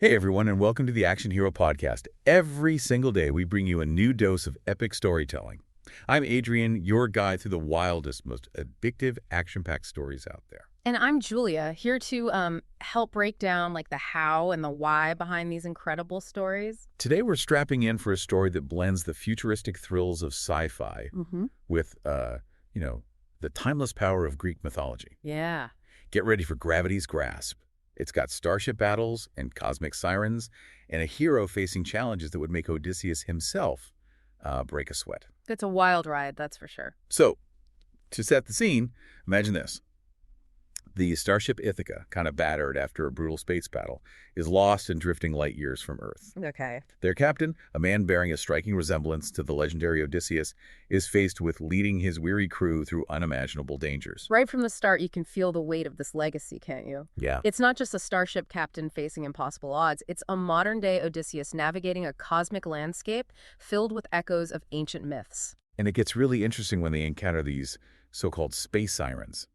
Hey everyone, and welcome to the Action Hero Podcast. Every single day, we bring you a new dose of epic storytelling. I'm Adrian, your guide through the wildest, most addictive, action-packed stories out there. And I'm Julia, here to help break down like the how and the why behind these incredible stories. Today, we're strapping in for a story that blends the futuristic thrills of sci-fi with, the timeless power of Greek mythology. Yeah. Get ready for gravity's grasp. It's got starship battles and cosmic sirens, and a hero facing challenges that would make Odysseus himself break a sweat. It's a wild ride, that's for sure. So, to set the scene, imagine this. The starship Ithaca, kind of battered after a brutal space battle, is lost and drifting light years from Earth. Okay. Their captain, a man bearing a striking resemblance to the legendary Odysseus, is faced with leading his weary crew through unimaginable dangers. Right from the start, you can feel the weight of this legacy, can't you? Yeah. It's not just a starship captain facing impossible odds. It's a modern-day Odysseus navigating a cosmic landscape filled with echoes of ancient myths. And it gets really interesting when they encounter these so-called space sirens.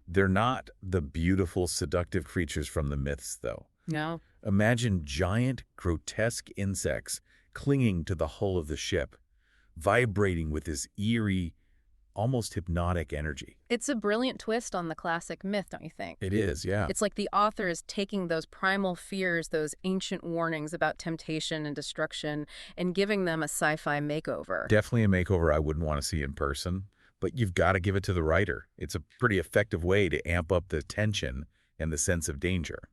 They're not the beautiful, seductive creatures from the myths, though. No. Imagine giant, grotesque insects clinging to the hull of the ship, vibrating with this eerie, almost hypnotic energy. It's a brilliant twist on the classic myth, don't you think? It is, yeah. It's like the author is taking those primal fears, those ancient warnings about temptation and destruction, and giving them a sci-fi makeover. Definitely a makeover I wouldn't want to see in person, but you've got to give it to the writer. It's a pretty effective way to amp up the tension and the sense of danger.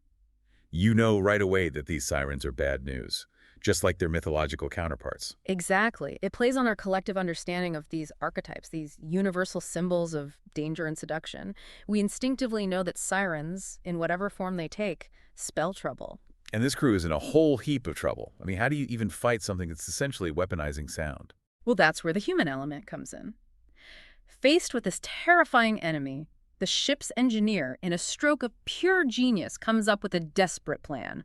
You know right away that these sirens are bad news, just like their mythological counterparts. Exactly. It plays on our collective understanding of these archetypes, these universal symbols of danger and seduction. We instinctively know that sirens, in whatever form they take, spell trouble. And this crew is in a whole heap of trouble. I mean, how do you even fight something that's essentially weaponizing sound? Well, that's where the human element comes in. Faced with this terrifying enemy, the ship's engineer, in a stroke of pure genius, comes up with a desperate plan.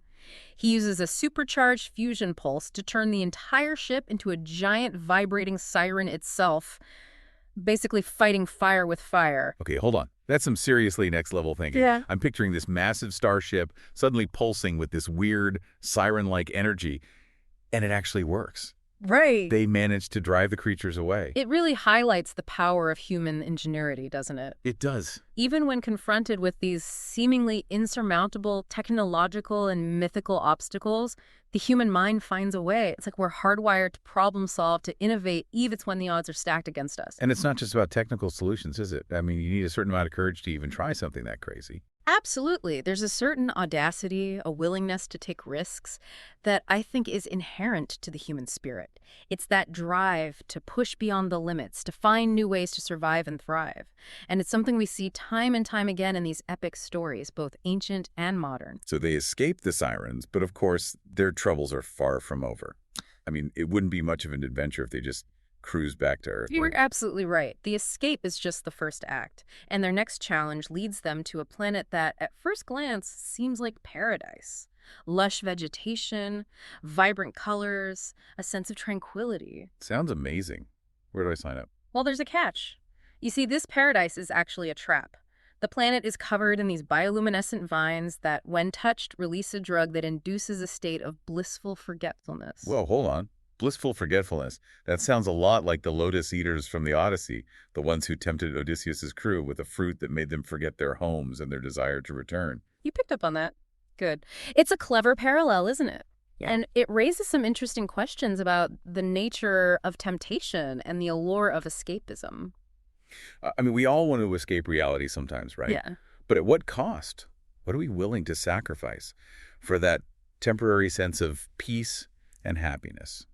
He uses a supercharged fusion pulse to turn the entire ship into a giant vibrating siren itself, basically fighting fire with fire. Okay, hold on. That's some seriously next-level thinking. Yeah. I'm picturing this massive starship suddenly pulsing with this weird, siren-like energy, and it actually works. Right. They manage to drive the creatures away. It really highlights the power of human ingenuity, doesn't it? It does. Even when confronted with these seemingly insurmountable technological and mythical obstacles, the human mind finds a way. It's like we're hardwired to problem solve, to innovate, even when the odds are stacked against us. And it's not just about technical solutions, is it? I mean, you need a certain amount of courage to even try something that crazy. Absolutely. There's a certain audacity, a willingness to take risks that I think is inherent to the human spirit. It's that drive to push beyond the limits, to find new ways to survive and thrive. And it's something we see time and time again in these epic stories, both ancient and modern. So they escape the sirens, but of course, their troubles are far from over. I mean, it wouldn't be much of an adventure if they just cruise back to Earth. You're absolutely right. The escape is just the first act, and their next challenge leads them to a planet that, at first glance, seems like paradise. Lush vegetation, vibrant colors, a sense of tranquility. Sounds amazing. Where do I sign up? Well, there's a catch. You see, this paradise is actually a trap. The planet is covered in these bioluminescent vines that, when touched, release a drug that induces a state of blissful forgetfulness. Whoa, hold on. Blissful forgetfulness. That sounds a lot like the lotus eaters from the Odyssey, the ones who tempted Odysseus' crew with a fruit that made them forget their homes and their desire to return. You picked up on that. Good. It's a clever parallel, isn't it? Yeah. And it raises some interesting questions about the nature of temptation and the allure of escapism. I mean, we all want to escape reality sometimes, right? Yeah. But at what cost? What are we willing to sacrifice for that temporary sense of peace and happiness?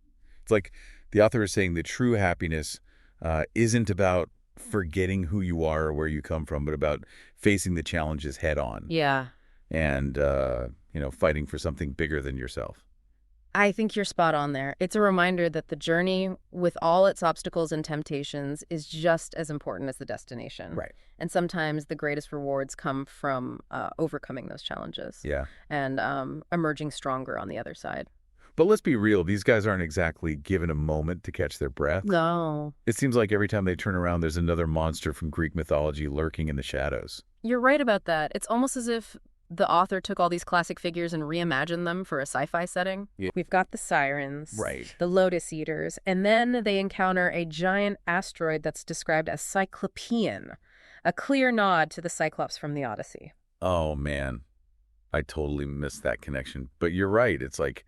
It's like the author is saying that true happiness isn't about forgetting who you are or where you come from, but about facing the challenges head on. Yeah. And, fighting for something bigger than yourself. I think you're spot on there. It's a reminder that the journey, with all its obstacles and temptations, is just as important as the destination. Right. And sometimes the greatest rewards come from overcoming those challenges. Yeah. And emerging stronger on the other side. But let's be real, these guys aren't exactly given a moment to catch their breath. No. It seems like every time they turn around, there's another monster from Greek mythology lurking in the shadows. You're right about that. It's almost as if the author took all these classic figures and reimagined them for a sci-fi setting. Yeah. We've got the sirens, Right. the lotus eaters, and then they encounter a giant asteroid that's described as cyclopean, a clear nod to the Cyclops from the Odyssey. Oh, man. I totally missed that connection. But you're right. It's like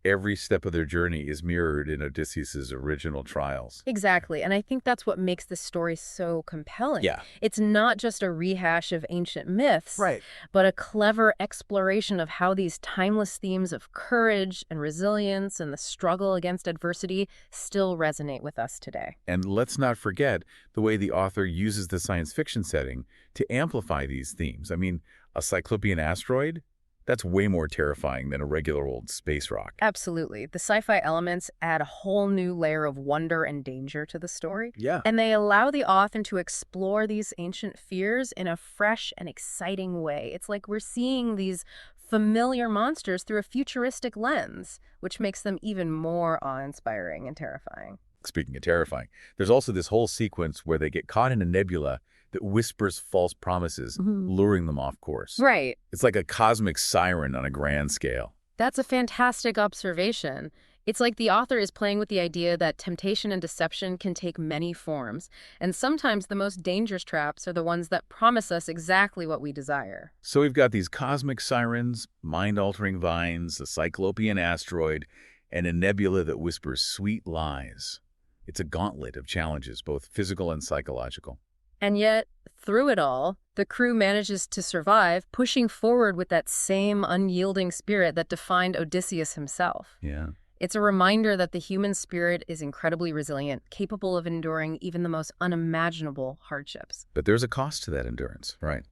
every step of their journey is mirrored in Odysseus's original trials. Exactly, and I think that's what makes this story so compelling. Yeah. It's not just a rehash of ancient myths, Right. but a clever exploration of how these timeless themes of courage and resilience and the struggle against adversity still resonate with us today. And let's not forget the way the author uses the science fiction setting to amplify these themes. I mean, a cyclopean asteroid? That's way more terrifying than a regular old space rock. Absolutely. The sci-fi elements add a whole new layer of wonder and danger to the story. Yeah. And they allow the author to explore these ancient fears in a fresh and exciting way. It's like we're seeing these familiar monsters through a futuristic lens, which makes them even more awe-inspiring and terrifying. Speaking of terrifying, there's also this whole sequence where they get caught in a nebula that whispers false promises, luring them off course. Right. It's like a cosmic siren on a grand scale. That's a fantastic observation. It's like the author is playing with the idea that temptation and deception can take many forms, and sometimes the most dangerous traps are the ones that promise us exactly what we desire. So we've got these cosmic sirens, mind-altering vines, a cyclopean asteroid, and a nebula that whispers sweet lies. It's a gauntlet of challenges, both physical and psychological. And yet, through it all, the crew manages to survive, pushing forward with that same unyielding spirit that defined Odysseus himself. Yeah. It's a reminder that the human spirit is incredibly resilient, capable of enduring even the most unimaginable hardships. But there's a cost to that endurance, right?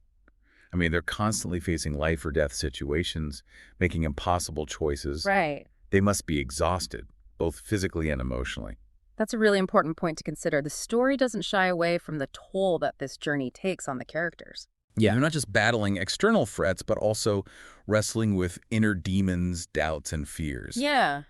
I mean, they're constantly facing life or death situations, making impossible choices. Right. They must be exhausted, both physically and emotionally. That's a really important point to consider. The story doesn't shy away from the toll that this journey takes on the characters. Yeah, they're not just battling external threats, but also wrestling with inner demons, doubts, and fears. Yeah.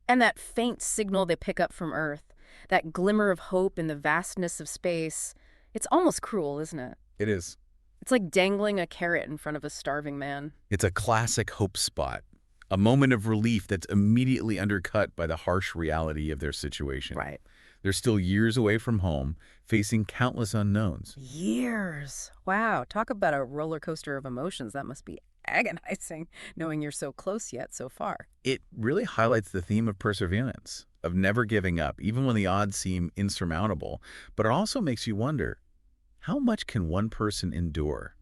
And that faint signal they pick up from Earth, that glimmer of hope in the vastness of space, it's almost cruel, isn't it? It is. It's like dangling a carrot in front of a starving man. It's a classic hope spot, a moment of relief that's immediately undercut by the harsh reality of their situation. Right. They're still years away from home, facing countless unknowns. Years. Wow. Talk about a roller coaster of emotions. That must be agonizing, knowing you're so close yet so far. It really highlights the theme of perseverance, of never giving up, even when the odds seem insurmountable. But it also makes you wonder, how much can one person endure?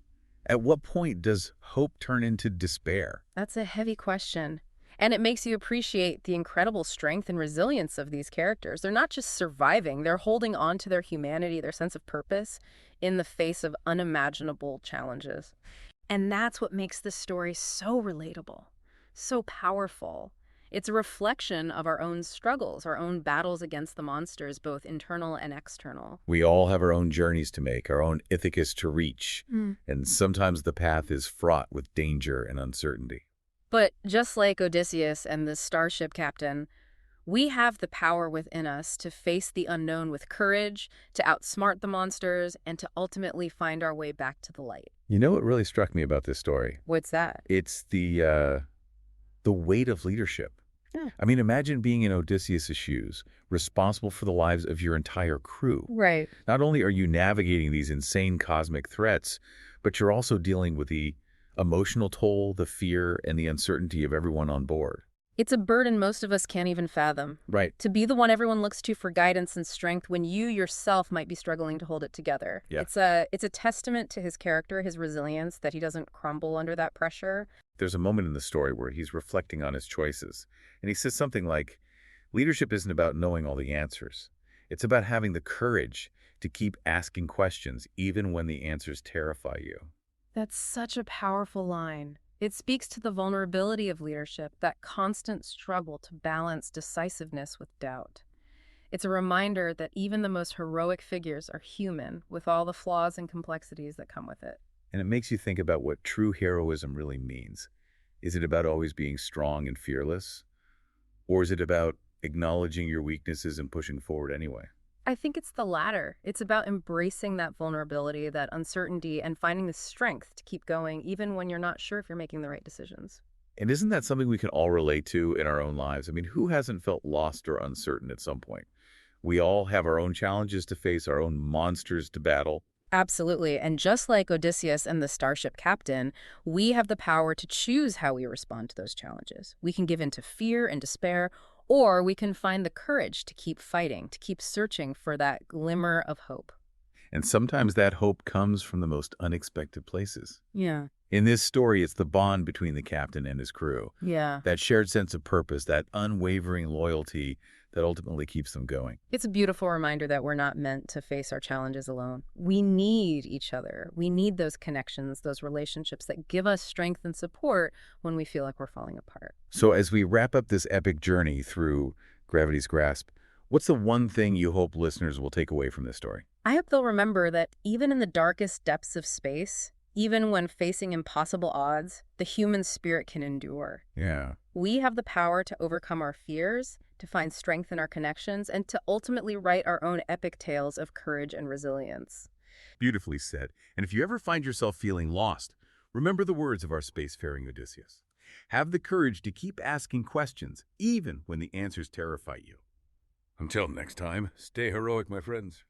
At what point does hope turn into despair? That's a heavy question. And it makes you appreciate the incredible strength and resilience of these characters. They're not just surviving, they're holding on to their humanity, their sense of purpose, in the face of unimaginable challenges. And that's what makes this story so relatable, so powerful. It's a reflection of our own struggles, our own battles against the monsters, both internal and external. We all have our own journeys to make, our own Ithacas to reach, and sometimes the path is fraught with danger and uncertainty. But just like Odysseus and the starship captain, we have the power within us to face the unknown with courage, to outsmart the monsters, and to ultimately find our way back to the light. You know what really struck me about this story? What's that? It's the weight of leadership. Yeah. I mean, imagine being in Odysseus' shoes, responsible for the lives of your entire crew. Right. Not only are you navigating these insane cosmic threats, but you're also dealing with the emotional toll, the fear, and the uncertainty of everyone on board. It's a burden most of us can't even fathom. Right. To be the one everyone looks to for guidance and strength when you yourself might be struggling to hold it together. Yeah. It's a testament to his character, his resilience, that he doesn't crumble under that pressure. There's a moment in the story where he's reflecting on his choices, and he says something like, leadership isn't about knowing all the answers. It's about having the courage to keep asking questions, even when the answers terrify you. That's such a powerful line. It speaks to the vulnerability of leadership, that constant struggle to balance decisiveness with doubt. It's a reminder that even the most heroic figures are human, with all the flaws and complexities that come with it. And it makes you think about what true heroism really means. Is it about always being strong and fearless? Or is it about acknowledging your weaknesses and pushing forward anyway? I think it's the latter. It's about embracing that vulnerability, that uncertainty, and finding the strength to keep going even when you're not sure if you're making the right decisions. And isn't that something we can all relate to in our own lives? I mean, who hasn't felt lost or uncertain at some point? We all have our own challenges to face, our own monsters to battle. Absolutely. And just like Odysseus and the starship captain, we have the power to choose how we respond to those challenges. We can give in to fear and despair, or we can find the courage to keep fighting, to keep searching for that glimmer of hope. And sometimes that hope comes from the most unexpected places. Yeah. In this story, it's the bond between the captain and his crew, Yeah. that shared sense of purpose, that unwavering loyalty that ultimately keeps them going. It's a beautiful reminder that we're not meant to face our challenges alone. We need each other. We need those connections, those relationships that give us strength and support when we feel like we're falling apart. So as we wrap up this epic journey through Gravity's Grasp, what's the one thing you hope listeners will take away from this story? I hope they'll remember that even in the darkest depths of space, even when facing impossible odds, the human spirit can endure. Yeah. We have the power to overcome our fears, to find strength in our connections, and to ultimately write our own epic tales of courage and resilience. Beautifully said. And if you ever find yourself feeling lost, remember the words of our spacefaring Odysseus. Have the courage to keep asking questions, even when the answers terrify you. Until next time, stay heroic, my friends.